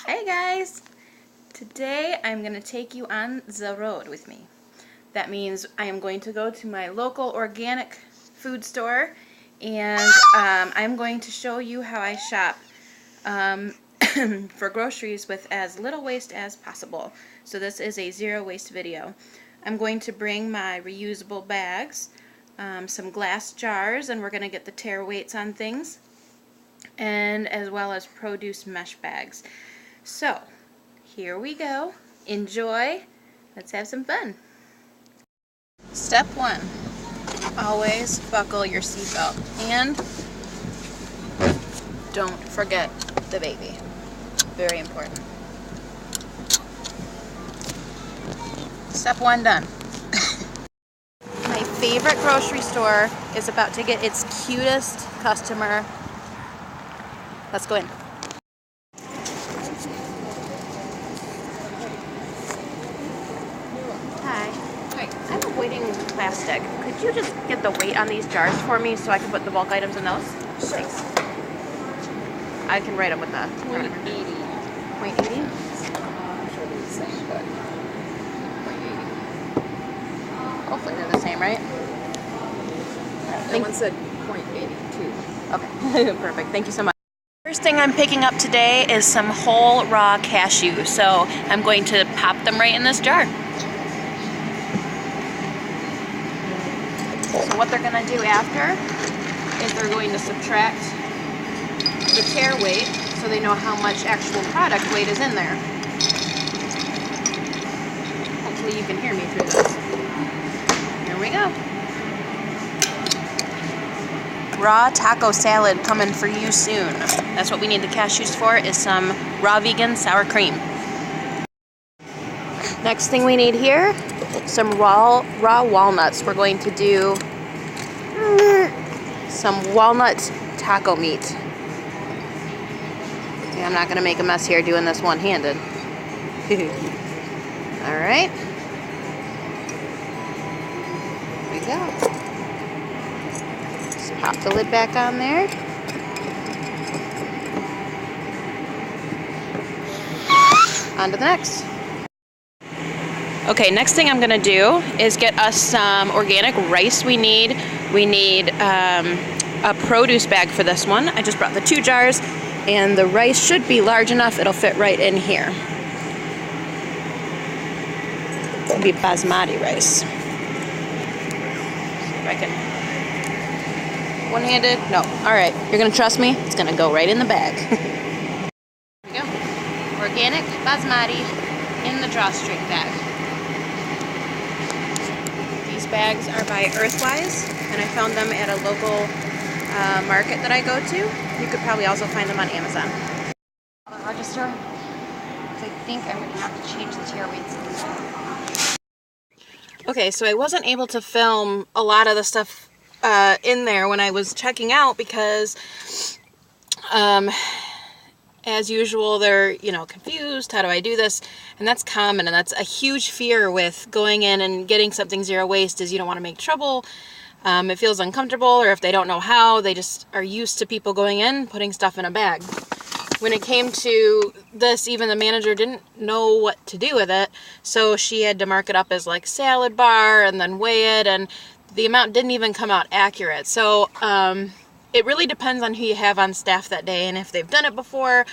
Hey guys! Today I'm going to take you on the road with me. That means I am going to go to my local organic food store and I'm going to show you how I shop for groceries with as little waste as possible. So this is a zero waste video. I'm going to bring my reusable bags, some glass jars, and we're going to get the tare weights on things, and as well as produce mesh bags. So here we go. Enjoy. Let's have some fun. Step 1. Always buckle your seatbelt and don't forget the baby. Very important. Step 1 done. My favorite grocery store is about to get its cutest customer. Let's go in. Hi. I'm avoiding plastic. Could you just get the weight on these jars for me so I can put the bulk items in those? Sure. Thanks. I can write them with the 0.80. 0.80? Sure they're the same, but 0.80. Hopefully they're the same, right? That one said 0.82. Okay, perfect. Thank you so much. First thing I'm picking up today is some whole raw cashew. So I'm going to pop them right in this jar. So what they're going to do after is they're going to subtract the tare weight so they know how much actual product weight is in there. Hopefully you can hear me through this. Here we go. Raw taco salad coming for you soon. That's what we need the cashews for, is some raw vegan sour cream. Next thing we need here, some raw walnuts. We're going to do some walnut taco meat. See, I'm not going to make a mess here doing this one-handed. Alright. There we go. Just pop the lid back on there. On to the next. Okay, next thing I'm going to do is get us some organic rice. We need a produce bag for this one. I just brought the 2 jars, and the rice should be large enough. It'll fit right in here. It'll be basmati rice. See if I can. One-handed? No. Alright, you're going to trust me? It's going to go right in the bag. There we go. Organic basmati in the drawstring bag. These bags are by Earthwise, and I found them at a local market that I go to. You could probably also find them on Amazon. Register. I think I'm going to have to change the tare weights. Okay, so I wasn't able to film a lot of the stuff in there when I was checking out because as usual, they're, confused. How do I do this? And that's common, and that's a huge fear with going in and getting something zero waste is you don't want to make trouble. It feels uncomfortable, or if they don't know how, they just are used to people going in, putting stuff in a bag. When it came to this, even the manager didn't know what to do with it, so she had to mark it up as like salad bar and then weigh it, and the amount didn't even come out accurate. So, it really depends on who you have on staff that day and if they've done it before.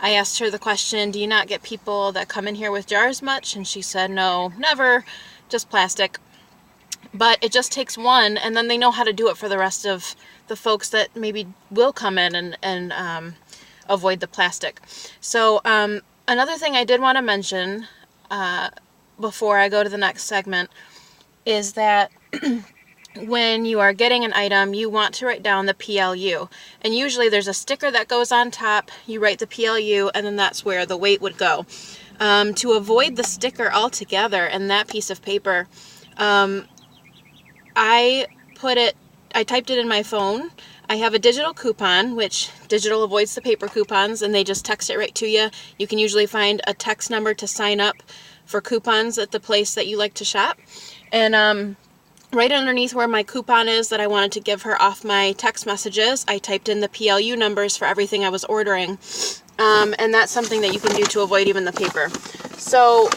I asked her the question, do you not get people that come in here with jars much? And she said, no, never, just plastic. But it just takes one, and then they know how to do it for the rest of the folks that maybe will come in and avoid the plastic. So another thing I did want to mention before I go to the next segment is that when you are getting an item, you want to write down the PLU. And usually there's a sticker that goes on top, you write the PLU, and then that's where the weight would go. To avoid the sticker altogether and that piece of paper, I typed it in my phone. I have a digital coupon, which digital avoids the paper coupons, and they just text it right to you. You can usually find a text number to sign up for coupons at the place that you like to shop. And right underneath where my coupon is that I wanted to give her off my text messages, I typed in the PLU numbers for everything I was ordering. And that's something that you can do to avoid even the paper. So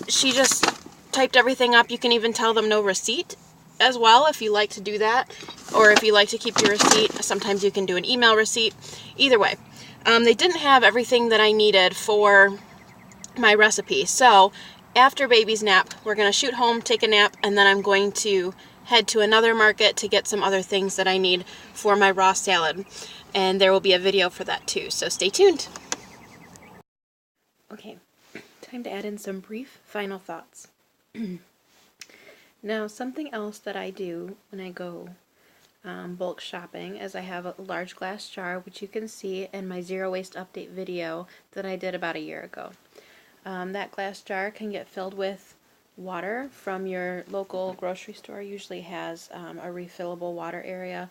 she just typed everything up. You can even tell them no receipt as well if you like to do that, or if you like to keep your receipt. Sometimes you can do an email receipt. Either way, they didn't have everything that I needed for my recipe. So after baby's nap, we're going to shoot home, take a nap, and then I'm going to head to another market to get some other things that I need for my raw salad. And there will be a video for that too, so stay tuned. Okay, time to add in some brief final thoughts. Now, something else that I do when I go bulk shopping is I have a large glass jar, which you can see in my zero waste update video that I did about a year ago. That glass jar can get filled with water from your local grocery store. Usually has a refillable water area,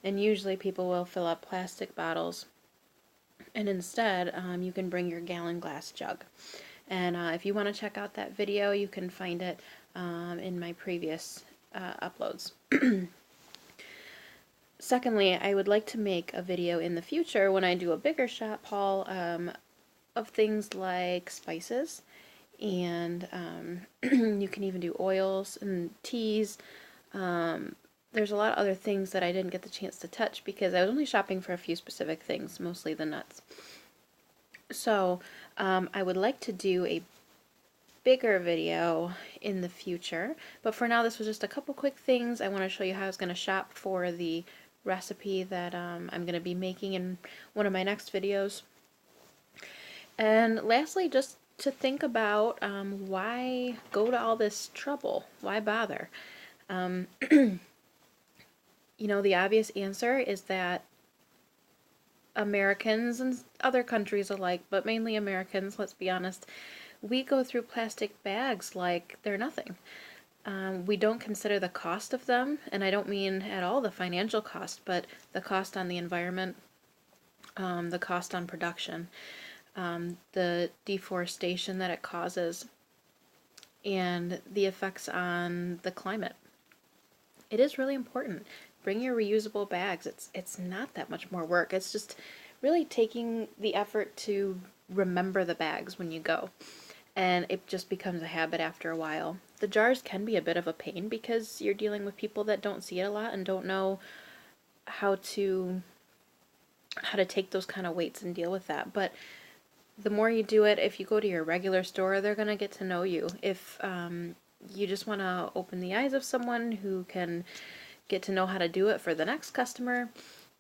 and usually people will fill up plastic bottles, and instead you can bring your gallon glass jug. And if you want to check out that video, you can find it in my previous uploads. Secondly, I would like to make a video in the future when I do a bigger shop haul of things like spices, and you can even do oils and teas. There's a lot of other things that I didn't get the chance to touch because I was only shopping for a few specific things, mostly the nuts. So I would like to do a bigger video in the future, but for now this was just a couple quick things. I want to show you how I was going to shop for the recipe that I'm going to be making in one of my next videos. And lastly, just to think about why go to all this trouble? Why bother? You know, the obvious answer is that Americans and other countries alike, but mainly Americans, let's be honest, we go through plastic bags like they're nothing. We don't consider the cost of them, and I don't mean at all the financial cost, but the cost on the environment, the cost on production, the deforestation that it causes, and the effects on the climate. It is really important. Bring your reusable bags. It's not that much more work. It's just really taking the effort to remember the bags when you go. And it just becomes a habit after a while. The jars can be a bit of a pain because you're dealing with people that don't see it a lot and don't know how to take those kind of weights and deal with that. But the more you do it, if you go to your regular store, they're going to get to know you. If you just want to open the eyes of someone who can get to know how to do it for the next customer,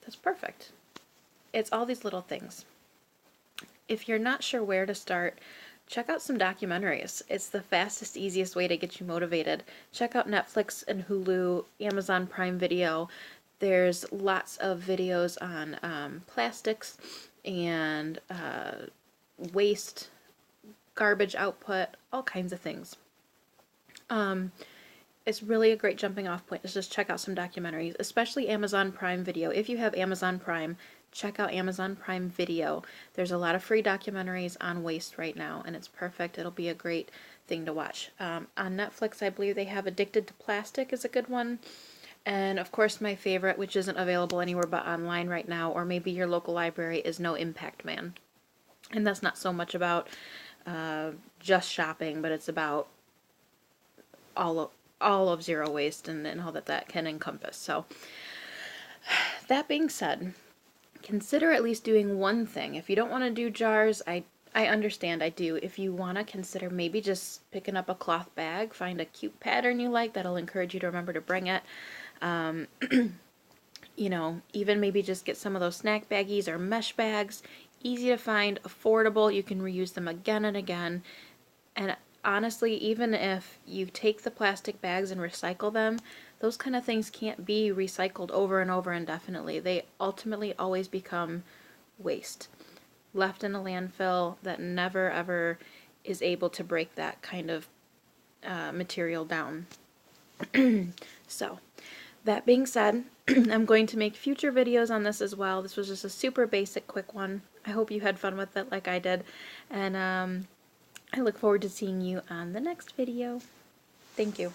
that's perfect. It's all these little things. If you're not sure where to start, check out some documentaries. It's the fastest, easiest way to get you motivated. Check out Netflix and Hulu, Amazon Prime Video. There's lots of videos on plastics and waste, garbage output, all kinds of things. It's really a great jumping off point is just check out some documentaries, especially Amazon Prime Video. If you have Amazon Prime, check out Amazon Prime Video. There's a lot of free documentaries on waste right now, and it's perfect. It'll be a great thing to watch. On Netflix, I believe they have Addicted to Plastic is a good one. And of course my favorite, which isn't available anywhere but online right now, or maybe your local library, is No Impact Man. And that's not so much about just shopping, but it's about all of zero waste and all that can encompass. So that being said, consider at least doing one thing. If you don't want to do jars, I understand, I do. If you want to consider maybe just picking up a cloth bag, find a cute pattern you like that'll encourage you to remember to bring it. You know, even maybe just get some of those snack baggies or mesh bags. Easy to find, affordable, you can reuse them again and again. And honestly, even if you take the plastic bags and recycle them, those kind of things can't be recycled over and over indefinitely. They ultimately always become waste, left in a landfill that never ever is able to break that kind of material down. So, that being said, I'm going to make future videos on this as well. This was just a super basic, quick one. I hope you had fun with it like I did, and I look forward to seeing you on the next video. Thank you.